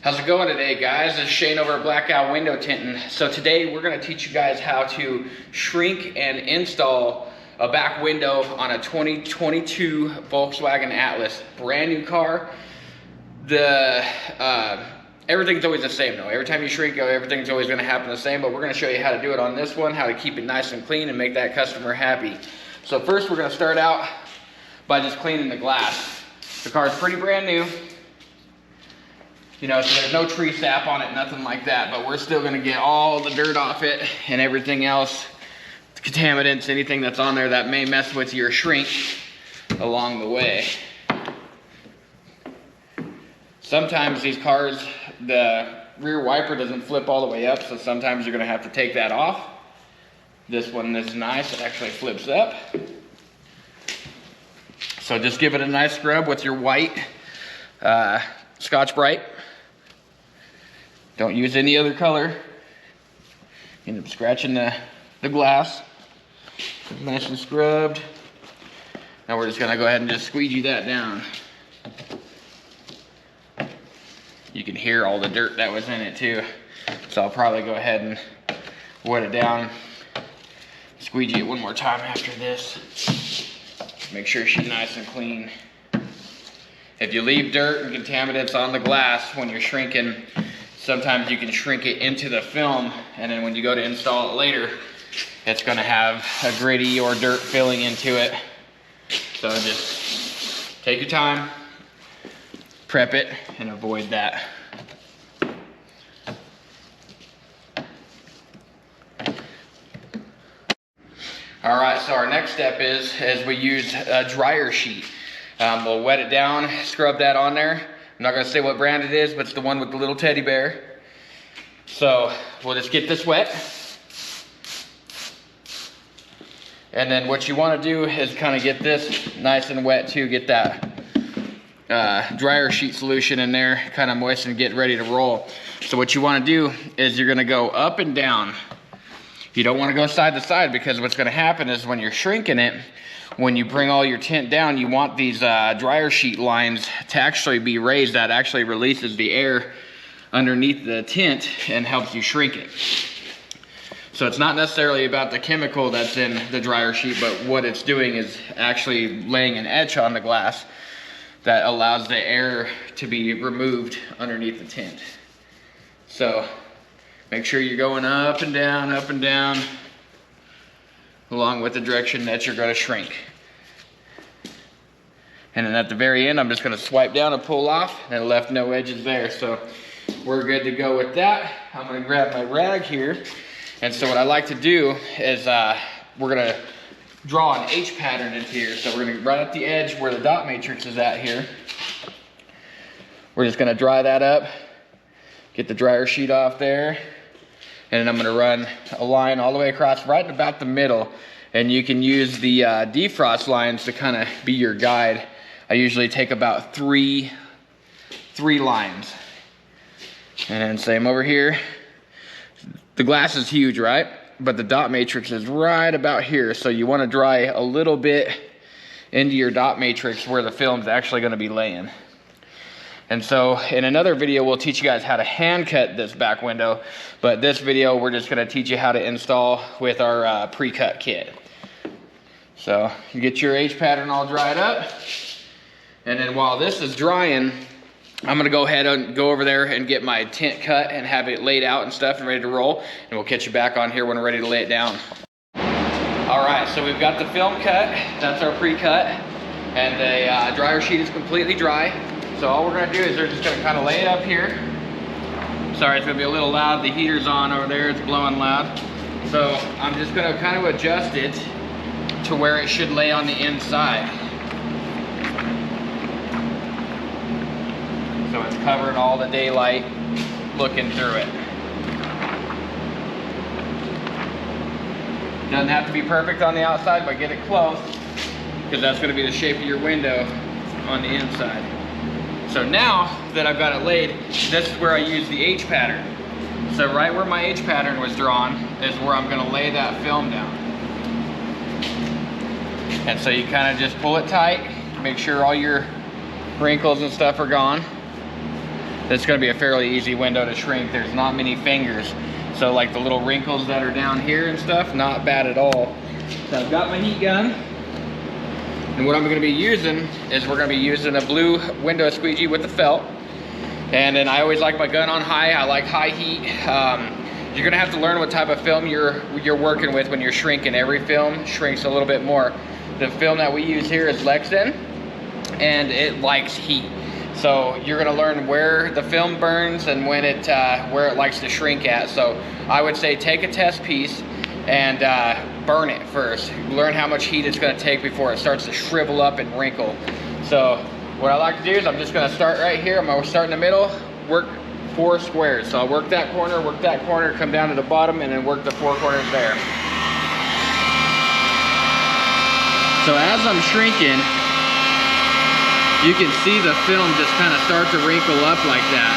How's it going today, guys? This is Shane over at Blackout Window Tinting. So today we're going to teach you guys how to shrink and install a back window on a 2022 Volkswagen Atlas. Brand new car. Everything's always the same though. Every time you shrink, everything's always going to happen the same, but we're going to show you how to do it on this one, how to keep it nice and clean and make that customer happy. So first we're going to start out by just cleaning the glass. The car is pretty brand new. You know, so there's no tree sap on it, nothing like that, but we're still gonna get all the dirt off it and everything else, contaminants, anything that's on there that may mess with your shrink along the way. Sometimes these cars, the rear wiper doesn't flip all the way up, so sometimes you're gonna have to take that off. This one is nice, it actually flips up. So just give it a nice scrub with your white Scotch-Brite. Don't use any other color. End up scratching the glass. Nice and scrubbed. Now we're just gonna go ahead and just squeegee that down. You can hear all the dirt that was in it too. So I'll probably go ahead and wet it down. Squeegee it one more time after this. Make sure she's nice and clean. If you leave dirt and contaminants on the glass when you're shrinking, sometimes you can shrink it into the film, and then when you go to install it later, it's gonna have a gritty or dirt filling into it. So just take your time, prep it, and avoid that. All right, so our next step is we use a dryer sheet. We'll wet it down, scrub that on there. I'm not gonna say what brand it is, but it's the one with the little teddy bear. So we'll just get this wet. And then what you wanna do is kind of get this nice and wet too, get that dryer sheet solution in there, kind of moist and get ready to roll. So what you wanna do is you're gonna go up and down. You don't wanna go side to side, because what's gonna happen is when you're shrinking it, when you bring all your tint down, you want these dryer sheet lines to actually be raised. That actually releases the air underneath the tint and helps you shrink it. So it's not necessarily about the chemical that's in the dryer sheet, but what it's doing is actually laying an etch on the glass that allows the air to be removed underneath the tint. So make sure you're going up and down, along with the direction that you're going to shrink. And then at the very end, I'm just going to swipe down and pull off, and it left no edges there. So we're good to go with that. I'm going to grab my rag here. And so what I like to do is we're going to draw an H pattern into here. So we're going to right at the edge where the dot matrix is at here. We're just going to dry that up, get the dryer sheet off there. And then I'm gonna run a line all the way across right about the middle. And you can use the defrost lines to kind of be your guide. I usually take about three lines. And then same over here. The glass is huge, right? But the dot matrix is right about here. So you wanna dry a little bit into your dot matrix where the film's actually gonna be laying. And so in another video, we'll teach you guys how to hand cut this back window. But this video, we're just gonna teach you how to install with our pre-cut kit. So you get your H pattern all dried up. And then while this is drying, I'm gonna go ahead and go over there and get my tint cut and have it laid out and stuff and ready to roll. And we'll catch you back on here when we're ready to lay it down. All right, so we've got the film cut. That's our pre-cut. And the dryer sheet is completely dry. So all we're gonna do is we're just gonna kind of lay it up here. Sorry, it's gonna be a little loud. The heater's on over there, it's blowing loud. So I'm just gonna kind of adjust it to where it should lay on the inside. So it's covering all the daylight looking through it. Doesn't have to be perfect on the outside, but get it close, because that's gonna be the shape of your window on the inside. So now that I've got it laid, this is where I use the H pattern. So right where my H pattern was drawn is where I'm gonna lay that film down. And so you kind of just pull it tight, make sure all your wrinkles and stuff are gone. it's gonna be a fairly easy window to shrink. There's not many fingers. So like the little wrinkles that are down here and stuff, not bad at all. So I've got my heat gun. And what I'm gonna be using is we're gonna be using a blue window squeegee with the felt. And then I always like my gun on high. I like high heat. You're gonna have to learn what type of film you're working with when you're shrinking. Every film shrinks a little bit more. The film that we use here is Lexan, and it likes heat. So you're gonna learn where the film burns and when where it likes to shrink at. So I would say take a test piece and burn it first. Learn how much heat it's gonna take before it starts to shrivel up and wrinkle. So what I like to do is I'm just gonna start right here. I'm gonna start in the middle, work 4 squares. So I'll work that corner, come down to the bottom, and then work the 4 corners there. So as I'm shrinking, you can see the film just kind of start to wrinkle up like that.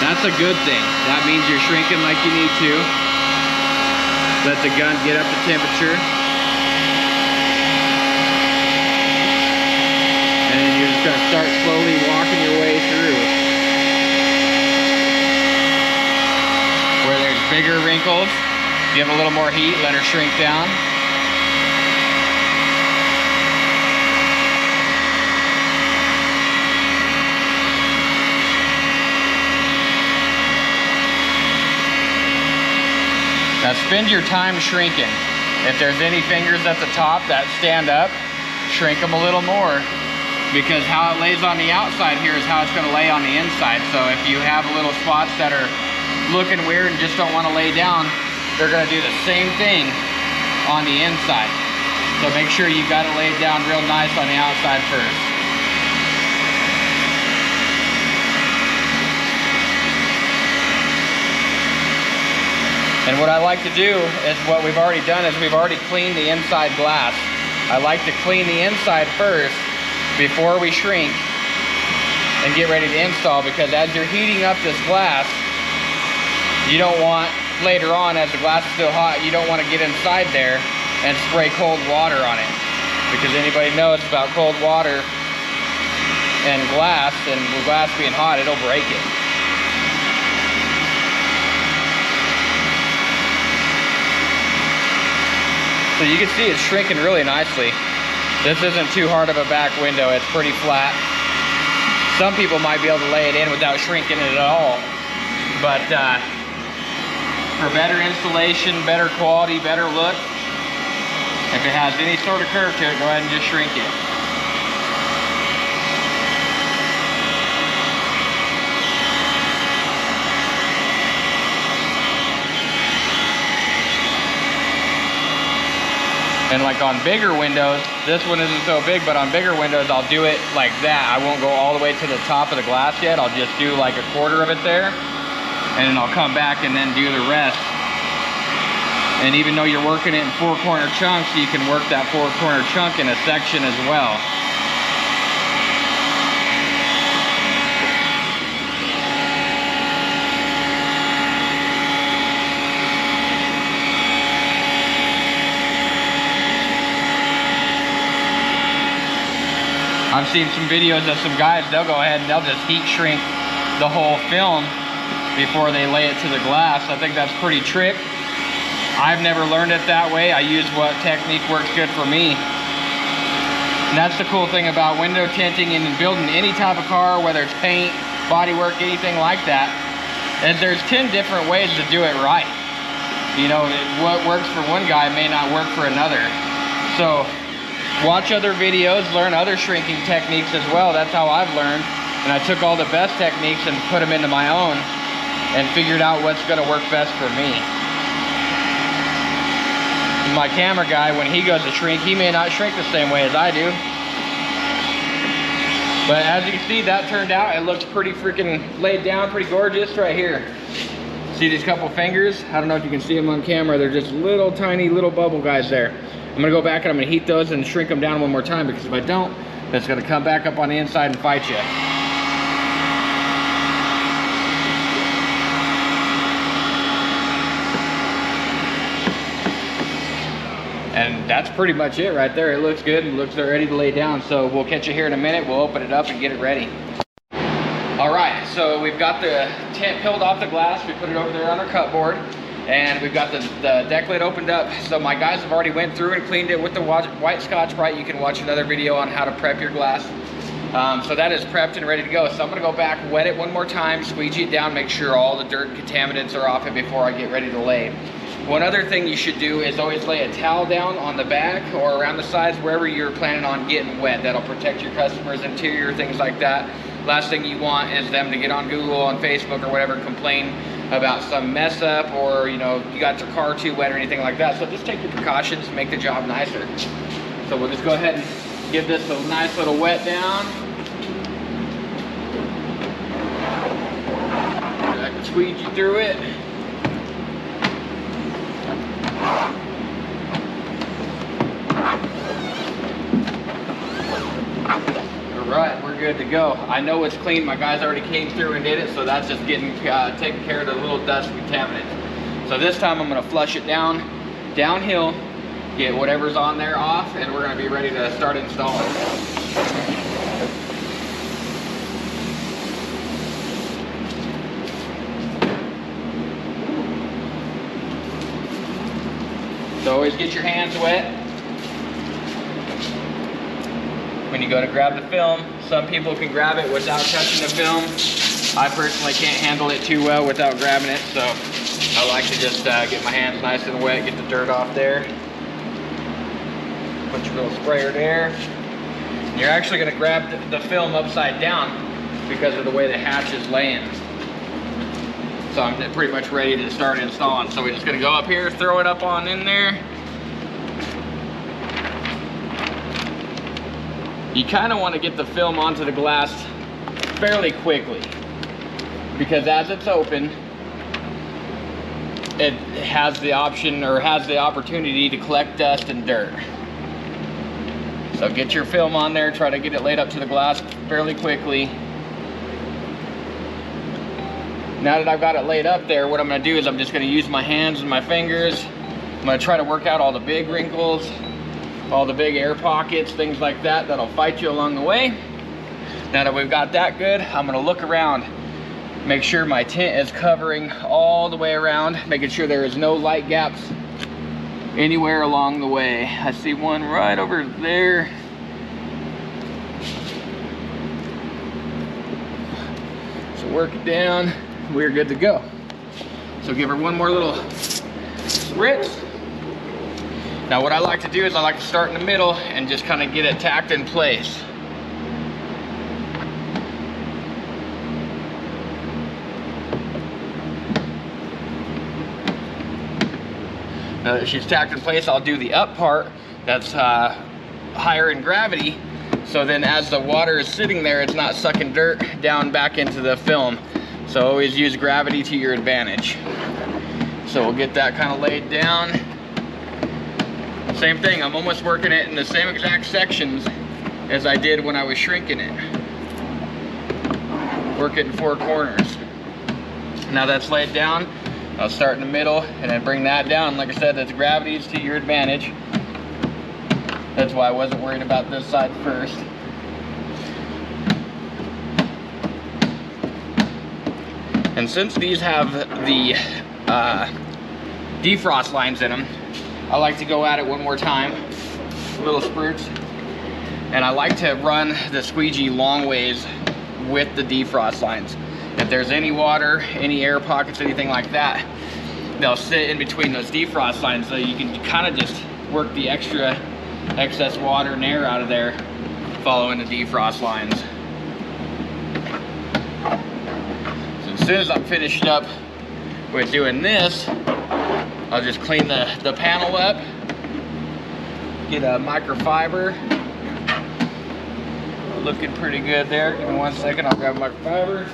That's a good thing. That means you're shrinking like you need to. Let the gun get up to temperature. And then you're just gonna start slowly walking your way through. Where there's bigger wrinkles, give a little more heat, let her shrink down. Now spend your time shrinking. If there's any fingers at the top that stand up, shrink them a little more, because how it lays on the outside here is how it's gonna lay on the inside. So if you have little spots that are looking weird and just don't wanna lay down, they're gonna do the same thing on the inside. So make sure you got it laid down real nice on the outside first. And what I like to do is what we've already done is we've already cleaned the inside glass. I like to clean the inside first before we shrink and get ready to install, because as you're heating up this glass, you don't want later on, as the glass is still hot, you don't want to get inside there and spray cold water on it, because anybody knows about cold water and glass, and with glass being hot, it'll break it. So you can see it's shrinking really nicely. This isn't too hard of a back window, it's pretty flat. Some people might be able to lay it in without shrinking it at all. But for better installation, better quality, better look, if it has any sort of curve to it, go ahead and just shrink it. And like on bigger windows, this one isn't so big, but on bigger windows, I'll do it like that. I won't go all the way to the top of the glass yet. I'll just do like a quarter of it there, and then I'll come back and then do the rest. And even though you're working it in 4-corner chunks, you can work that 4-corner chunk in a section as well. I've seen some videos of some guys, they'll go ahead and they'll just heat shrink the whole film before they lay it to the glass. I think that's pretty trick. I've never learned it that way. I use what technique works good for me. And that's the cool thing about window tinting and building any type of car, whether it's paint, bodywork, anything like that, is there's 10 different ways to do it right. You know, what works for one guy may not work for another. So watch other videos, learn other shrinking techniques as well. That's how I've learned. And I took all the best techniques and put them into my own and figured out what's gonna work best for me. My camera guy, when he goes to shrink, he may not shrink the same way as I do. But as you can see, that turned out, it looks pretty freaking laid down, pretty gorgeous right here. See these couple fingers? I don't know if you can see them on camera. They're just little tiny little bubble guys there. I'm gonna go back and I'm gonna heat those and shrink them down one more time, because if I don't, that's gonna come back up on the inside and fight you. And that's pretty much it right there. It looks good and looks ready to lay down. So we'll catch you here in a minute. We'll open it up and get it ready. All right, so we've got the tint peeled off the glass. We put it over there on our cut board, and we've got the deck lid opened up. So my guys have already went through and cleaned it with the white Scotch-Brite. You can watch another video on how to prep your glass. So that is prepped and ready to go. So I'm gonna go back, wet it one more time, squeegee it down, make sure all the dirt and contaminants are off it before I get ready to lay. One other thing you should do is always lay a towel down on the back or around the sides, wherever you're planning on getting wet. That'll protect your customer's interior, things like that. Last thing you want is them to get on Google, on Facebook or whatever, complain about some mess up, or you know, you got your car too wet or anything like that. So just take your precautions, make the job nicer. So we'll just go ahead and give this a nice little wet down. I can squeegee through it. Alright, we're good to go. I know it's clean. My guys already came through and did it, so that's just getting taking care of the little dust contaminants. So this time I'm going to flush it downhill, get whatever's on there off, and we're going to be ready to start installing. So always get your hands wet when you go to grab the film. Some people can grab it without touching the film. I personally can't handle it too well without grabbing it, so I like to just get my hands nice and wet, get the dirt off there. Put your little sprayer there. You're actually going to grab the film upside down because of the way the hatch is laying. So I'm pretty much ready to start installing. So we're just going to go up here, throw it up on in there. You kind of want to get the film onto the glass fairly quickly, because as it's open, it has the option, or has the opportunity, to collect dust and dirt. So get your film on there, try to get it laid up to the glass fairly quickly. Now that I've got it laid up there, what I'm going to do is I'm just going to use my hands and my fingers. I'm going to try to work out all the big wrinkles, all the big air pockets, things like that, that'll fight you along the way. Now that we've got that good, I'm going to look around, make sure my tint is covering all the way around, making sure there is no light gaps anywhere along the way. I see one right over there. So work it down, we're good to go. So give her one more little spritz. Now what I like to do is I like to start in the middle and just kind of get it tacked in place. Now that she's tacked in place, I'll do the up part that's higher in gravity, so then as the water is sitting there, it's not sucking dirt down back into the film. So always use gravity to your advantage. So we'll get that kind of laid down. Same thing, I'm almost working it in the same exact sections as I did when I was shrinking it. Work it in 4 corners. Now that's laid down, I'll start in the middle and then bring that down. Like I said, that's gravity's to your advantage. That's why I wasn't worried about this side first. And since these have the defrost lines in them, I like to go at it one more time, little spurts. And I like to run the squeegee long ways with the defrost lines. If there's any water, any air pockets, anything like that, they'll sit in between those defrost lines, so you can kind of just work the excess water and air out of there following the defrost lines. So as soon as I'm finished up with doing this, I'll just clean the panel up, get a microfiber. Looking pretty good there. Give me 1 second, I'll grab a microfiber.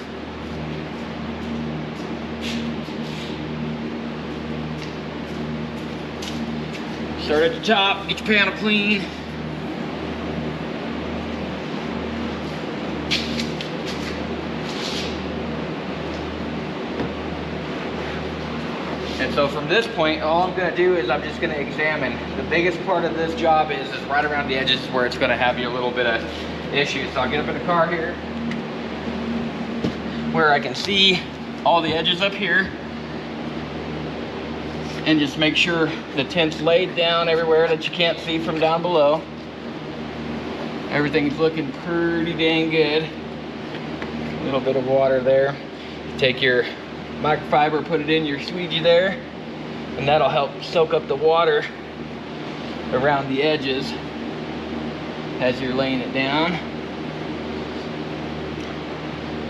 Start at the top, get your panel clean. And so from this point, all I'm gonna do is I'm just gonna examine. The biggest part of this job is right around the edges where it's gonna have you a little bit of issues. So I'll get up in the car here. where I can see all the edges up here, and just make sure the tint's laid down everywhere that you can't see from down below. Everything's looking pretty dang good. A little bit of water there. Take your microfiber, put it in your squeegee there, and that'll help soak up the water around the edges as you're laying it down.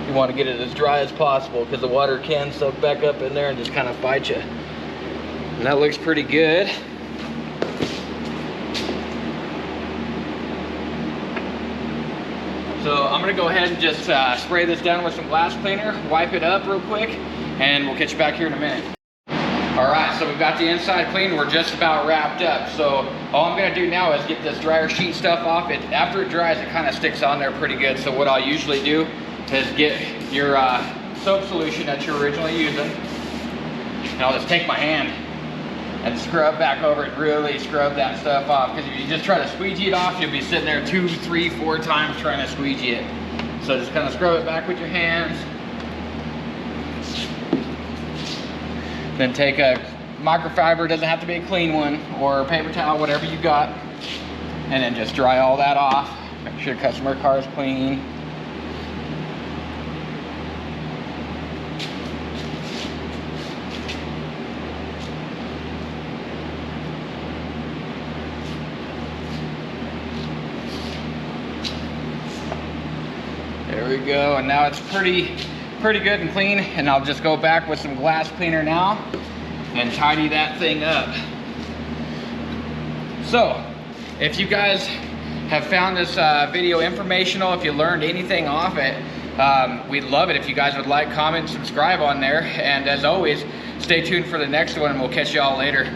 You want to get it as dry as possible because the water can soak back up in there and just kind of fight you. And that looks pretty good. So I'm gonna go ahead and just spray this down with some glass cleaner, wipe it up real quick, and we'll catch you back here in a minute. All right, so we've got the inside clean. We're just about wrapped up. So all I'm gonna do now is get this dryer sheet stuff off. After it dries, it kind of sticks on there pretty good. So what I'll usually do is get your soap solution that you're originally using, and I'll just take my hand and scrub back over it, really scrub that stuff off. Because if you just try to squeegee it off, you'll be sitting there 2, 3, 4 times trying to squeegee it. So just kind of scrub it back with your hands. Then take a microfiber, doesn't have to be a clean one, or a paper towel, whatever you got, and then just dry all that off. Make sure your customer car is clean. There we go, and now it's pretty good and clean, and I'll just go back with some glass cleaner now and tidy that thing up. So, if you guys have found this video informational, if you learned anything off it, we'd love it if you guys would like, comment, subscribe on there, and as always, stay tuned for the next one, and we'll catch y'all later.